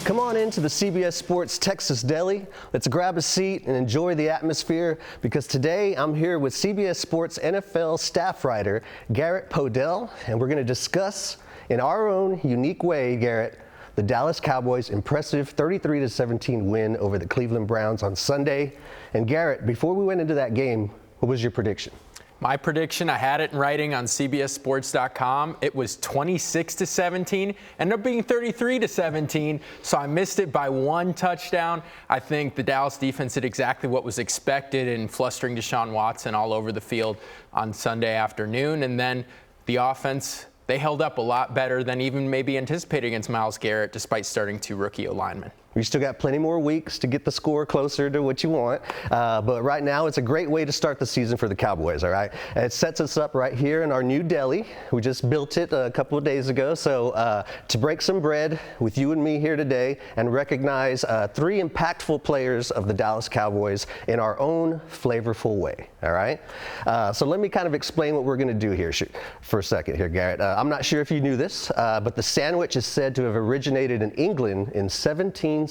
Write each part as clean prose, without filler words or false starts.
Come on into the CBS Sports Texas Deli. Let's grab a seat and enjoy the atmosphere because today I'm here with CBS Sports NFL staff writer Garrett Podell, and we're going to discuss in our own unique way, Garrett, the Dallas Cowboys' impressive 33-17 win over the Cleveland Browns on Sunday. And Garrett, before we went into that game, what was your prediction? My prediction, I had it in writing on CBSSports.com. It was 26-17, ended up being 33-17, so I missed it by one touchdown. I think the Dallas defense did exactly what was expected in flustering Deshaun Watson all over the field on Sunday afternoon. And then the offense, they held up a lot better than even maybe anticipated against Myles Garrett, despite starting two rookie O-linemen. We still got plenty more weeks to get the score closer to what you want, but right now it's a great way to start the season for the Cowboys, all right? And it sets us up right here in our new deli. We just built it a couple of days ago, so to break some bread with you and me here today and recognize three impactful players of the Dallas Cowboys in our own flavorful way, all right? So let me kind of explain what we're going to do here for a second here, Garrett. I'm not sure if you knew this, but the sandwich is said to have originated in England in 1762.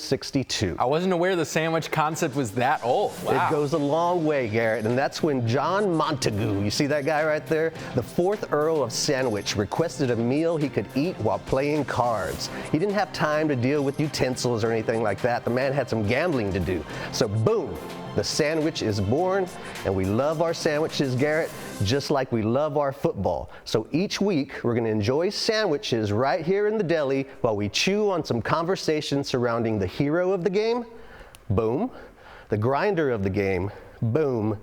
I wasn't aware the sandwich concept was that old. Wow. It goes a long way, Garrett, and that's when John Montagu, you see that guy right there, the 4th Earl of Sandwich, requested a meal he could eat while playing cards. He didn't have time to deal with utensils or anything like that. The man had some gambling to do. So boom, the sandwich is born, and we love our sandwiches, Garrett, just like we love our football. So each week, we're going to enjoy sandwiches right here in the deli while we chew on some conversation surrounding the hero of the game, boom, the grinder of the game, boom,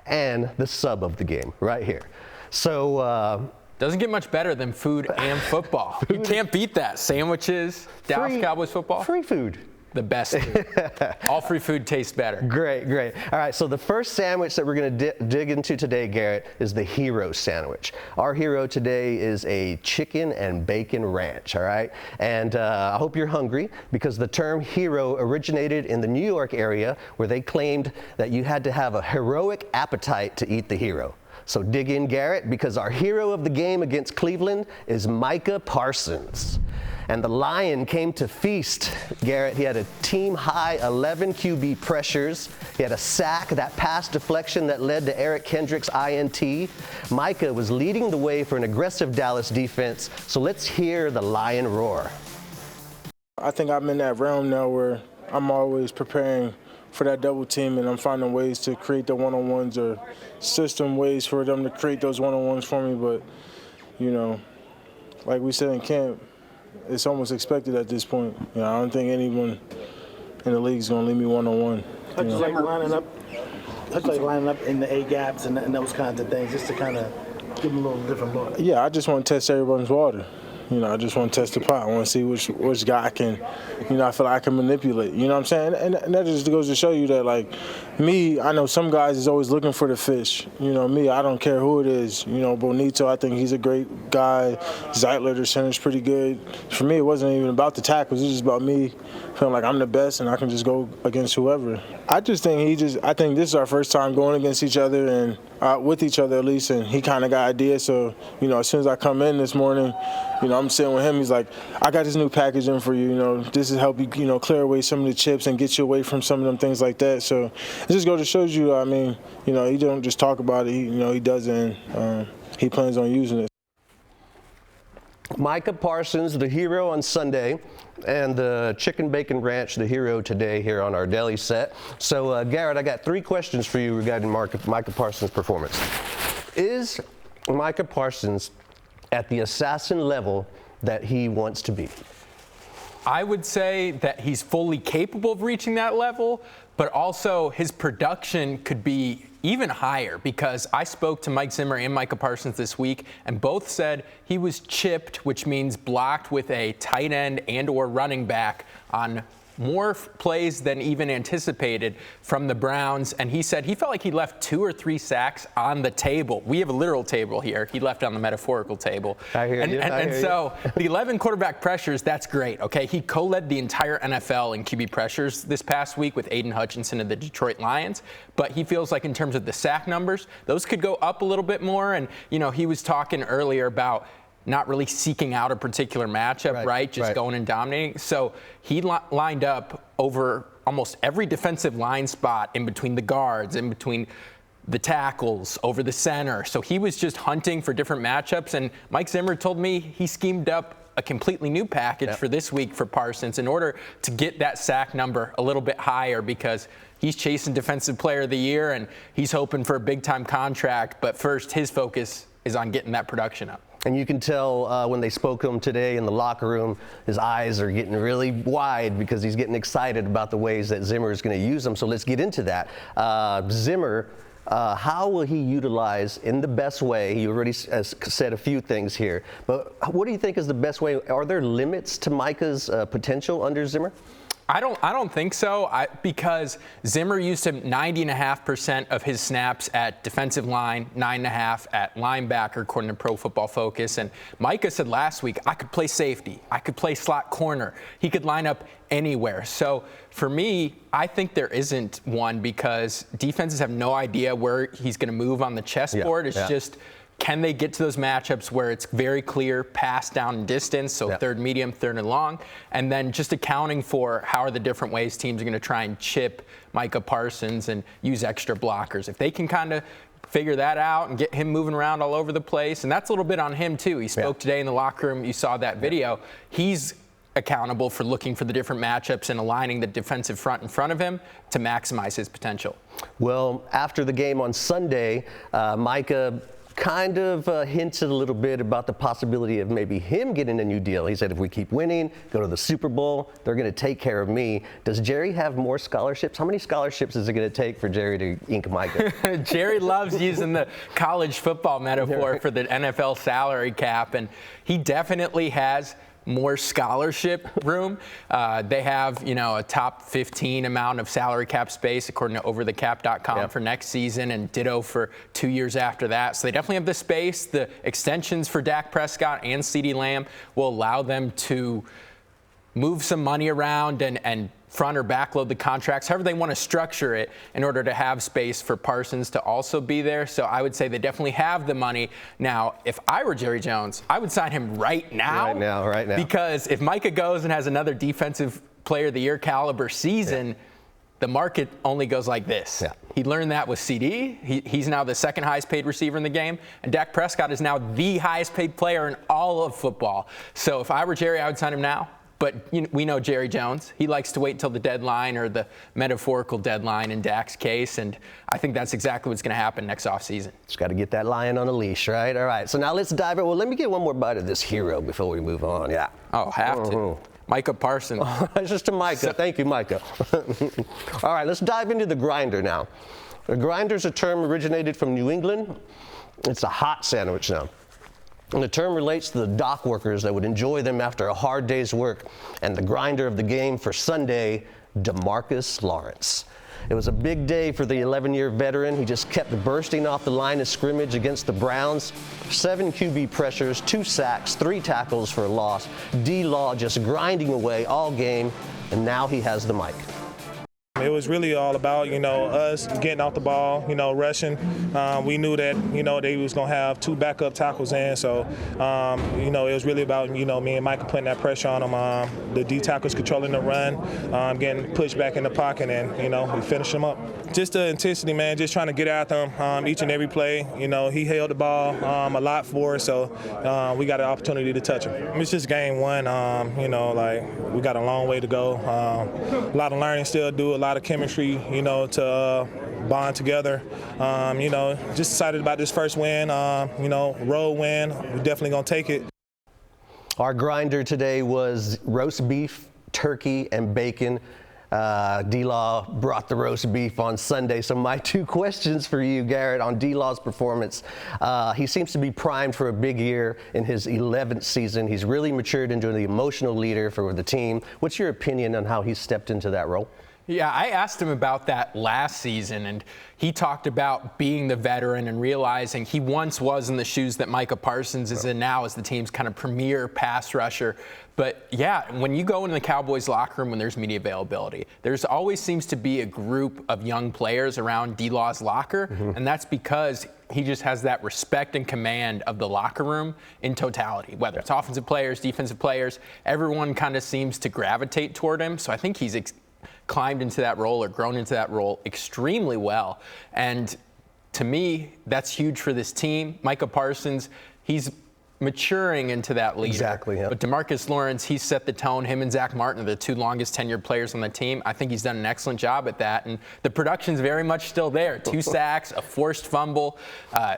and the sub of the game right here. So, doesn't get much better than food and football. You can't beat that. Sandwiches, Dallas Cowboys football. Free food. The best food. All free food tastes better. Great, great. All right, so the first sandwich that we're going to dig into today, Garrett, is the hero sandwich. Our hero today is a chicken and bacon ranch, all right? And I hope you're hungry because the term hero originated in the New York area where they claimed that you had to have a heroic appetite to eat the hero. So dig in, Garrett, because our hero of the game against Cleveland is Micah Parsons. And the Lion came to feast, Garrett. He had a team-high 11 QB pressures. He had a sack, that pass deflection that led to Eric Kendricks' INT. Micah was leading the way for an aggressive Dallas defense. So let's hear the Lion roar. I think I'm in that realm now where I'm always preparing for that double team, and I'm finding ways to create the one-on-ones or system ways for them to create those one-on-ones for me. But, you know, like we said in camp, it's almost expected at this point. You know, I don't think anyone in the league is going to leave me one-on-one. I just like lining up in the A gaps and those kinds of things, just to kind of give them a little different look. Yeah, I just want to test everyone's water. You know, I just want to test the pot. I want to see which guy can, you know, I feel like I can manipulate. You know what I'm saying? And that just goes to show you that, like, me, I know some guys is always looking for the fish. You know, me, I don't care who it is. You know, Bonito, I think he's a great guy. Zeitler, the center's pretty good. For me, it wasn't even about the tackles. It was just about me feeling like I'm the best and I can just go against whoever. I just think I think this is our first time going against each other and with each other at least, and he kind of got ideas. So, you know, as soon as I come in this morning, you know, I'm sitting with him. He's like, I got this new package in for you. You know, this is help you, you know, clear away some of the chips and get you away from some of them things like that. So it just goes to show you, I mean, you know, he don't just talk about it. He does it, and he plans on using it. Micah Parsons, the hero on Sunday, and the Chicken Bacon Ranch, the hero today here on our deli set. So, Garrett, I got 3 questions for you regarding Micah Parsons' performance. Is Micah Parsons at the assassin level that he wants to be? I would say that he's fully capable of reaching that level, but also his production could be even higher, because I spoke to Mike Zimmer and Micah Parsons this week, and both said he was chipped, which means blocked with a tight end and or running back on more plays than even anticipated from the Browns. And he said he felt like he left 2 or 3 sacks on the table. We have a literal table here. He left on the metaphorical table. I hear you. And so the 11 quarterback pressures, that's great. Okay, he co-led the entire NFL in QB pressures this past week with Aiden Hutchinson of the Detroit Lions. But he feels like in terms of the sack numbers, those could go up a little bit more. And, you know, he was talking earlier about not really seeking out a particular matchup, right? Just going and dominating. So he lined up over almost every defensive line spot in between the guards, in between the tackles, over the center. So he was just hunting for different matchups. And Mike Zimmer told me he schemed up a completely new package for this week for Parsons in order to get that sack number a little bit higher, because he's chasing Defensive Player of the Year and he's hoping for a big-time contract. But first, his focus is on getting that production up. And you can tell when they spoke to him today in the locker room, his eyes are getting really wide because he's getting excited about the ways that Zimmer is going to use them. So let's get into that. Zimmer, how will he utilize in the best way? You already said a few things here, but what do you think is the best way? Are there limits to Micah's potential under Zimmer? I don't think so, because Zimmer used him 90.5% of his snaps at defensive line, 9.5 at linebacker, according to Pro Football Focus. And Micah said last week, I could play safety, I could play slot corner, he could line up anywhere. So for me, I think there isn't one, because defenses have no idea where he's going to move on the chessboard. It's just, can they get to those matchups where it's very clear pass down and distance, so third medium, third and long, and then just accounting for how are the different ways teams are going to try and chip Micah Parsons and use extra blockers. If they can kind of figure that out and get him moving around all over the place, and that's a little bit on him too. He spoke today in the locker room. You saw that video. He's accountable for looking for the different matchups and aligning the defensive front in front of him to maximize his potential. Well, after the game on Sunday, Micah kind of hinted a little bit about the possibility of maybe him getting a new deal. He said, if we keep winning, go to the Super Bowl, they're going to take care of me. Does Jerry have more scholarships? How many scholarships is it going to take for Jerry to ink Micah? Jerry loves using the college football metaphor for the NFL salary cap, and he definitely has more scholarship room. They have, a top 15 amount of salary cap space according to overthecap.com for next season, and ditto for 2 years after that. So they definitely have the space. The extensions for Dak Prescott and CeeDee Lamb will allow them to move some money around and front or backload the contracts, however they want to structure it, in order to have space for Parsons to also be there. So I would say they definitely have the money. Now, if I were Jerry Jones, I would sign him right now. Right now. Because if Micah goes and has another Defensive Player of the Year caliber season, the market only goes like this. He learned that with CD. He's now the second highest paid receiver in the game, and Dak Prescott is now the highest paid player in all of football. So if I were Jerry, I would sign him now. But we know Jerry Jones. He likes to wait till the deadline, or the metaphorical deadline in Dak's case, and I think that's exactly what's going to happen next offseason. Just got to get that lion on a leash, right? All right, so now let's dive in. Well, let me get one more bite of this hero before we move on. Oh, have to. Micah Parsons. It's just to Micah. Thank you, Micah. All right, let's dive into the grinder now. The grinder's a term originated from New England. It's a hot sandwich now. And the term relates to the dock workers that would enjoy them after a hard day's work. And the grinder of the game for Sunday, DeMarcus Lawrence. It was a big day for the 11-year veteran. He just kept bursting off the line of scrimmage against the Browns. 7 QB pressures, 2 sacks, 3 tackles for a loss. D-Law just grinding away all game, and now he has the mic. It was really all about, us getting off the ball, rushing. We knew that, they was going to have 2 backup tackles in. So, it was really about, me and Micah putting that pressure on them. The D tackles controlling the run, getting pushed back in the pocket, and, we finished them up. Just the intensity, man, just trying to get at them each and every play. He held the ball a lot for us, so we got an opportunity to touch him. It's just game 1, we got a long way to go. A lot of learning still to do, a lot of chemistry, to bond together. Just excited about this first win, road win. We're definitely going to take it. Our grinder today was roast beef, turkey, and bacon. D-Law brought the roast beef on Sunday. So my 2 questions for you, Garrett, on D-Law's performance. He seems to be primed for a big year in his 11th season. He's really matured into the emotional leader for the team. What's your opinion on how he stepped into that role? Yeah, I asked him about that last season, and he talked about being the veteran and realizing he once was in the shoes that Micah Parsons is in now as the team's kind of premier pass rusher. But yeah, when you go into the Cowboys locker room when there's media availability, there's always seems to be a group of young players around D-Law's locker, and that's because he just has that respect and command of the locker room in totality, whether it's offensive players, defensive players, everyone kind of seems to gravitate toward him. So I think he's climbed into that role or grown into that role extremely well. And to me, that's huge for this team. Micah Parsons, he's maturing into that leader. Exactly, yeah. But DeMarcus Lawrence, he set the tone. Him and Zach Martin are the two longest tenured players on the team. I think he's done an excellent job at that. And the production's very much still there. 2 sacks, a forced fumble,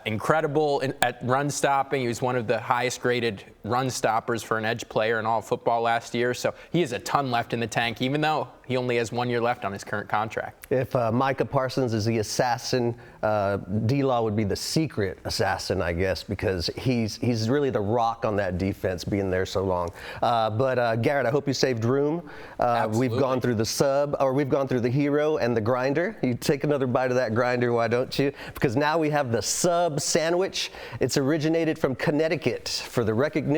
incredible at run stopping. He was one of the highest graded run stoppers for an edge player in all of football last year. So he has a ton left in the tank, even though he only has 1 year left on his current contract. If Micah Parsons is the assassin, D-Law would be the secret assassin, I guess, because he's really the rock on that defense, being there so long. But Garrett, I hope you saved room. We've gone through the sub, or we've gone through the hero and the grinder. You take another bite of that grinder, why don't you? Because now we have the sub sandwich. It's originated from Connecticut for the recognition.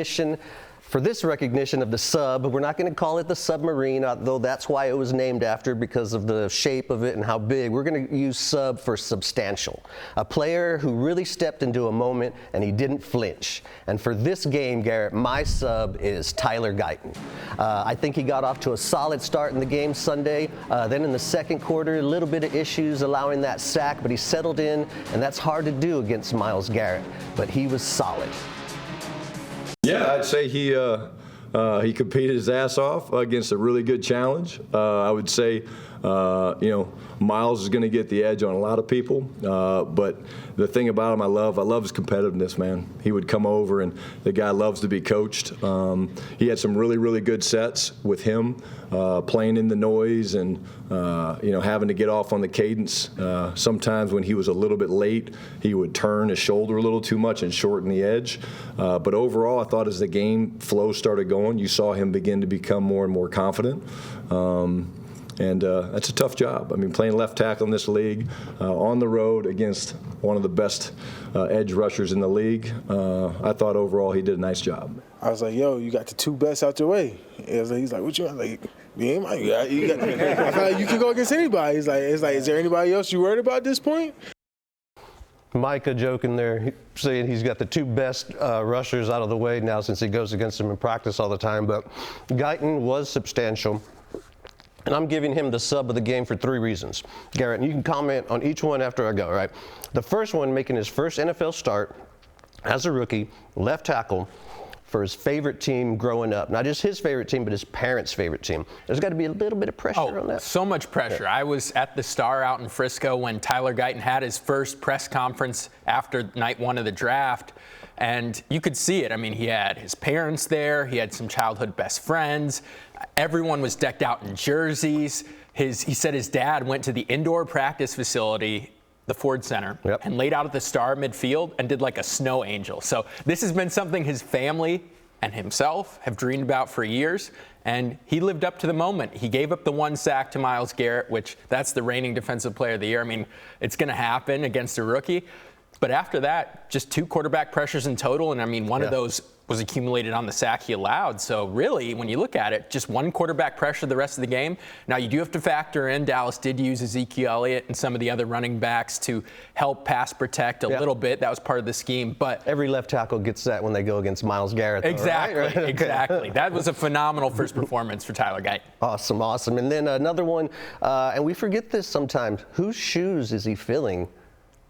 For this recognition of the sub, we're not going to call it the submarine, though that's why it was named after, because of the shape of it and how big. We're going to use sub for substantial. A player who really stepped into a moment and he didn't flinch. And for this game, Garrett, my sub is Tyler Guyton. I think he got off to a solid start in the game Sunday. Then in the second quarter, a little bit of issues allowing that sack, but he settled in, and that's hard to do against Myles Garrett. But he was solid. Yeah, I'd say he competed his ass off against a really good challenge. I would say, Myles is going to get the edge on a lot of people. But the thing about him I love his competitiveness, man. He would come over, and the guy loves to be coached. He had some really, really good sets with him, playing in the noise and, having to get off on the cadence. Sometimes when he was a little bit late, he would turn his shoulder a little too much and shorten the edge. But overall, I thought as the game flow started going, you saw him begin to become more and more confident. And that's a tough job. I mean, playing left tackle in this league, on the road against one of the best edge rushers in the league, I thought overall he did a nice job. I was like, yo, you got the 2 best out your way. He's like, what you want? Like, me and Mike, you got I feel like you can go against anybody. It's like, is there anybody else you worried about at this point? Micah joking there, saying he's got the 2 best rushers out of the way now since he goes against them in practice all the time. But Guyton was substantial. And I'm giving him the sub of the game for 3 reasons. Garrett, and you can comment on each one after I go, all right? The first one, making his first NFL start as a rookie, left tackle, for his favorite team growing up. Not just his favorite team, but his parents' favorite team. There's got to be a little bit of pressure on that. So much pressure. I was at the Star out in Frisco when Tyler Guyton had his first press conference after night 1 of the draft. And you could see it. I mean, he had his parents there. He had some childhood best friends. Everyone was decked out in jerseys. He said his dad went to the indoor practice facility, the Ford Center, and laid out at the Star midfield and did like a snow angel. So this has been something his family and himself have dreamed about for years. And he lived up to the moment. He gave up the 1 sack to Myles Garrett, which that's the reigning Defensive Player of the Year. I mean, it's going to happen against a rookie. But after that, just 2 quarterback pressures in total. And I mean, one of those was accumulated on the sack he allowed. So really, when you look at it, just 1 quarterback pressure the rest of the game. Now, you do have to factor in Dallas did use Ezekiel Elliott and some of the other running backs to help pass protect a little bit. That was part of the scheme. But every left tackle gets that when they go against Myles Garrett. Though, exactly, right? Exactly. That was a phenomenal first performance for Tyler Guyton. Awesome. And then another one, and we forget this sometimes, whose shoes is he filling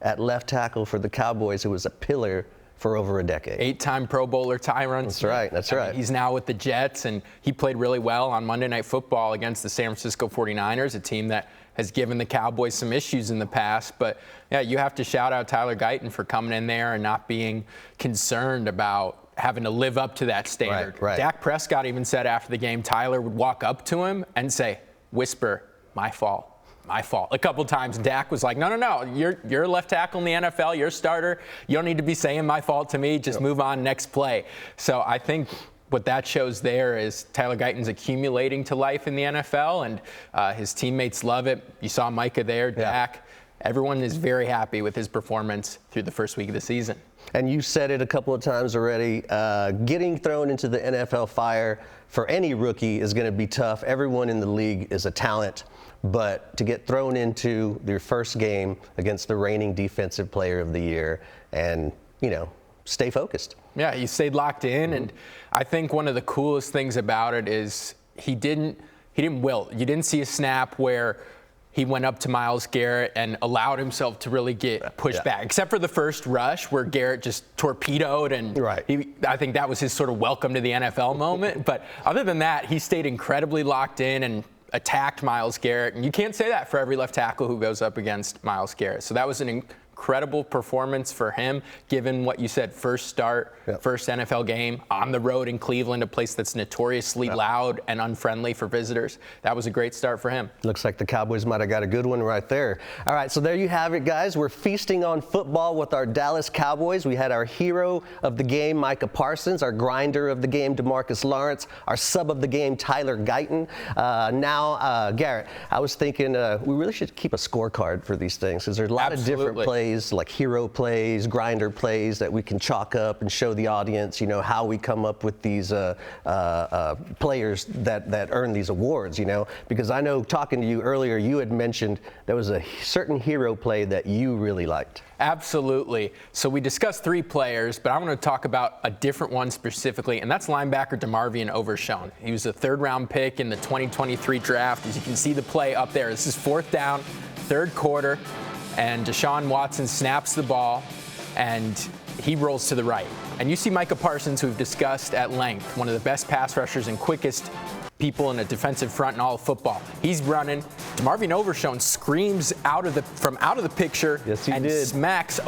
at left tackle for the Cowboys, who was a pillar for over a decade? 8-time Pro Bowler Tyron. That's right. He's now with the Jets, and he played really well on Monday Night Football against the San Francisco 49ers, a team that has given the Cowboys some issues in the past. But, yeah, you have to shout out Tyler Guyton for coming in there and not being concerned about having to live up to that standard. Right. Dak Prescott even said after the game, Tyler would walk up to him and say, whisper, my fault. A couple times. Dak was like, no, you're a left tackle in the NFL, you're a starter, you don't need to be saying my fault to me, just move on, next play. So I think what that shows there is Tyler Guyton's accumulating to life in the NFL, and his teammates love it. You saw Micah there, Dak. Everyone is very happy with his performance through the first week of the season. And you said it a couple of times already, getting thrown into the NFL fire for any rookie is going to be tough. Everyone in the league is a talent, but to get thrown into your first game against the reigning defensive player of the year and, stay focused. Yeah, he stayed locked in, and I think one of the coolest things about it is he didn't wilt. You didn't see a snap where he went up to Myles Garrett and allowed himself to really get pushed back, except for the first rush where Garrett just torpedoed, and I think that was his sort of welcome to the NFL moment. But other than that, he stayed incredibly locked in and attacked Myles Garrett, and you can't say that for every left tackle who goes up against Myles Garrett. So that was an incredible performance for him, given what you said, first start, first NFL game on the road in Cleveland, a place that's notoriously loud and unfriendly for visitors. That was a great start for him. Looks like the Cowboys might have got a good one right there. All right, so there you have it, guys. We're feasting on football with our Dallas Cowboys. We had our hero of the game, Micah Parsons, our grinder of the game, DeMarcus Lawrence, our sub of the game, Tyler Guyton. Now, Garrett, I was thinking we really should keep a scorecard for these things, because there's a lot of different plays, like hero plays, grinder plays that we can chalk up and show the audience, how we come up with these players that earn these awards, because I know talking to you earlier, you had mentioned there was a certain hero play that you really liked. Absolutely. So we discussed 3 players, but I want to talk about a different one specifically, and that's linebacker DeMarvion Overshown. He was a 3rd-round pick in the 2023 draft. As you can see the play up there, this is 4th down, 3rd quarter. And Deshaun Watson snaps the ball, and he rolls to the right. And you see Micah Parsons, who we've discussed at length, one of the best pass rushers and quickest people in a defensive front in all of football. He's running. DeMarvion Overshown screams from out of the picture smacks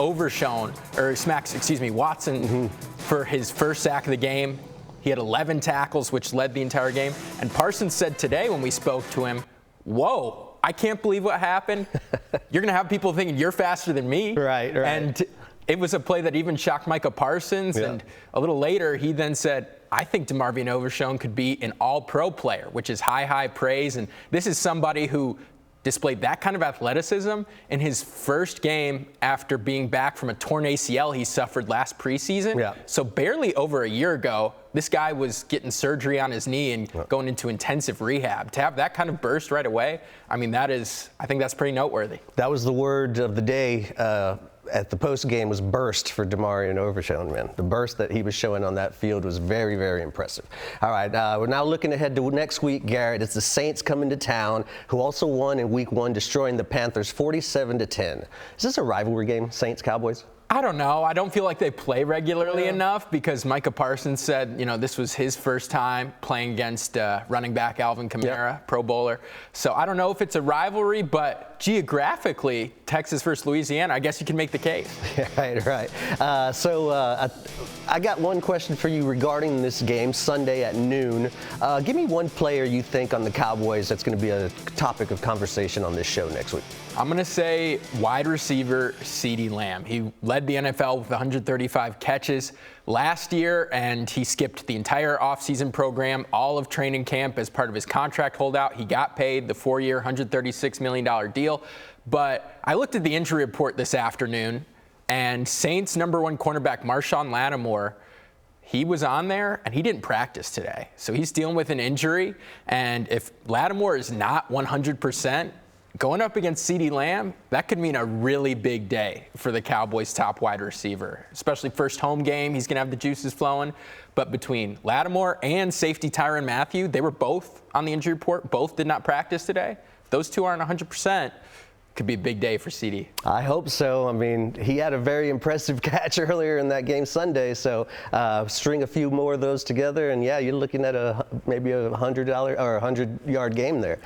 Watson for his first sack of the game. He had 11 tackles, which led the entire game. And Parsons said today when we spoke to him, "Whoa, I can't believe what happened. You're going to have people thinking you're faster than me." Right. And it was a play that even shocked Micah Parsons. And a little later, he then said, "I think DeMarvion Overshown could be an all-pro player," which is high praise. And this is somebody who displayed that kind of athleticism in his first game after being back from a torn ACL he suffered last preseason. So barely over a year ago, this guy was getting surgery on his knee and going into intensive rehab. To have that kind of burst right away, I think that's pretty noteworthy. That was the word of the day at the post game, was burst for DeMarvion Overshown, man. The burst that he was showing on that field was very, very impressive. All right, we're now looking ahead to next week, Garrett. It's the Saints coming to town, who also won in week 1, destroying the Panthers 47-10. Is this a rivalry game, Saints-Cowboys? I don't know. I don't feel like they play regularly enough, because Micah Parsons said, this was his first time playing against running back Alvin Kamara, Pro Bowler. So I don't know if it's a rivalry, but geographically, Texas versus Louisiana, I guess you can make the case. Right. I got one question for you regarding this game, Sunday at noon. Give me one player you think on the Cowboys that's going to be a topic of conversation on this show next week. I'm going to say wide receiver CeeDee Lamb. He led the NFL with 135 catches last year, and he skipped the entire offseason program, all of training camp as part of his contract holdout. He got paid the 4-year, $136 million deal. But I looked at the injury report this afternoon, and Saints' #1 cornerback, Marshawn Lattimore, he was on there, and he didn't practice today. So he's dealing with an injury, and if Lattimore is not 100%, going up against CeeDee Lamb, that could mean a really big day for the Cowboys' top wide receiver, especially first home game. He's going to have the juices flowing. But between Lattimore and safety Tyrann Mathieu, they were both on the injury report. Both did not practice today. If those two aren't 100%, could be a big day for CeeDee. I hope so. I mean, he had a very impressive catch earlier in that game Sunday, so string a few more of those together, and yeah, you're looking at maybe a $100-yard game there.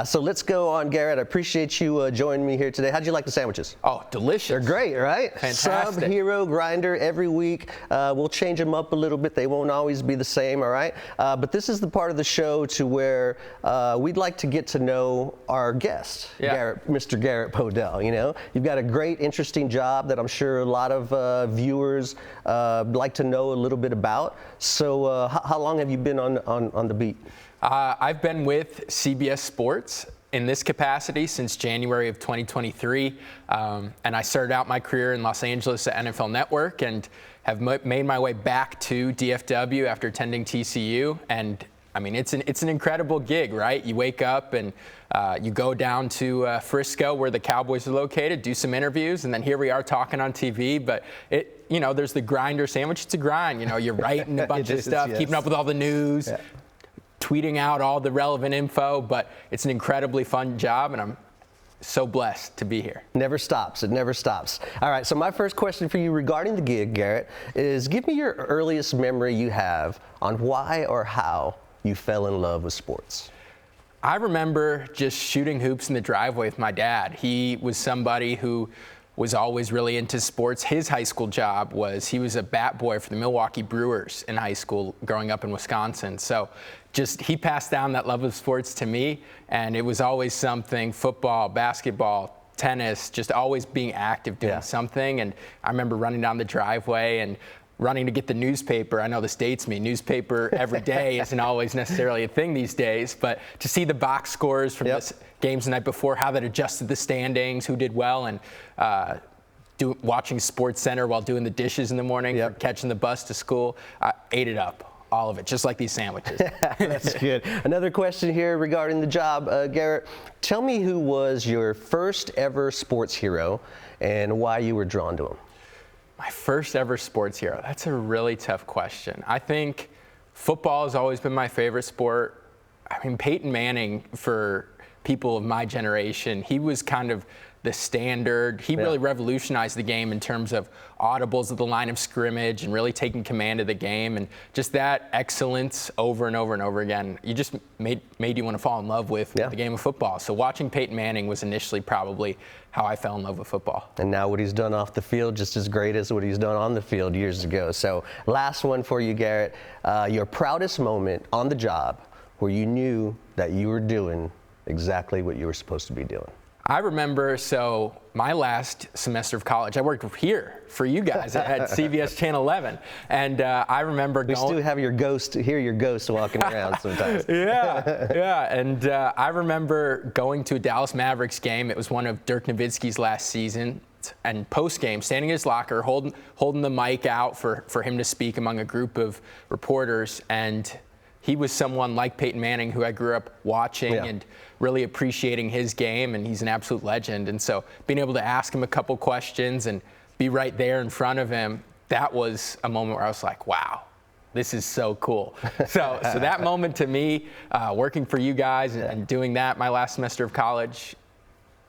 So let's go on, Garrett. I appreciate you joining me here today. How'd you like the sandwiches? Oh, delicious. They're great, right? Fantastic. Sub, hero, grinder every week. We'll change them up a little bit. They won't always be the same, all right? But this is the part of the show to where we'd like to get to know our guest, Mr. Garrett Garrett Podell. You know, you've got a great, interesting job that I'm sure a lot of viewers like to know a little bit about. So, how long have you been on the beat? I've been with CBS Sports in this capacity since January of 2023, and I started out my career in Los Angeles at NFL Network and have made my way back to DFW after attending TCU. And I mean, it's an incredible gig, right? You wake up and you go down to Frisco, where the Cowboys are located, do some interviews, and then here we are talking on TV. But you know, there's the grinder sandwich. It's a grind. You know, you're writing a bunch of stuff, yes. keeping up with all the news. Yeah. Tweeting out all the relevant info, but it's an incredibly fun job, and I'm so blessed to be here. Never stops. It never stops. All right, so my first question for you regarding the gig, Garrett, is give me your earliest memory you have on why or how you fell in love with sports. I remember just shooting hoops in the driveway with my dad. He was somebody who was always really into sports. His high school job was he was a bat boy for the Milwaukee Brewers in high school growing up in Wisconsin. So just he passed down that love of sports to me, and it was always something, football, basketball, tennis, just always being active doing something. And I remember running down the driveway and running to get the newspaper. I know this dates me. Newspaper every day isn't always necessarily a thing these days, but to see the box scores from the games the night before, how that adjusted the standings, who did well, and watching Sports Center while doing the dishes in the morning, for catching the bus to school, I ate it up. All of it, just like these sandwiches. That's good. Another question here regarding the job, Garrett. Tell me who was your first ever sports hero and why you were drawn to him. My first ever sports hero. That's a really tough question. I think football has always been my favorite sport. I mean, Peyton Manning, for people of my generation, he was kind of the standard. He really revolutionized the game in terms of audibles at the line of scrimmage and really taking command of the game, and just that excellence over and over and over again. You just made you want to fall in love with the game of football. So watching Peyton Manning was initially probably how I fell in love with football. And now what he's done off the field, just as great as what he's done on the field years ago. So last one for you, Garrett. Your proudest moment on the job where you knew that you were doing exactly what you were supposed to be doing. I remember, so my last semester of college, I worked here for you guys at CBS Channel 11, and I remember we still have your ghost walking around sometimes. And I remember going to a Dallas Mavericks game. It was one of Dirk Nowitzki's last season, and post-game, standing in his locker, holding the mic out for him to speak among a group of reporters, and he was someone like Peyton Manning who I grew up watching and really appreciating his game, and he's an absolute legend. And so being able to ask him a couple questions and be right there in front of him, that was a moment where I was like, wow, this is so cool. So that moment to me, working for you guys and doing that my last semester of college,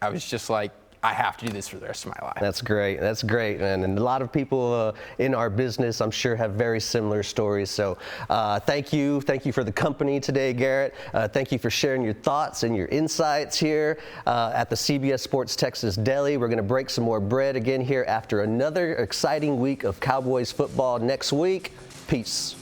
I was just like, I have to do this for the rest of my life. That's great. That's great, man. And a lot of people in our business, I'm sure, have very similar stories. So thank you. Thank you for the company today, Garrett. Thank you for sharing your thoughts and your insights here at the CBS Sports Texas Deli. We're going to break some more bread again here after another exciting week of Cowboys football next week. Peace.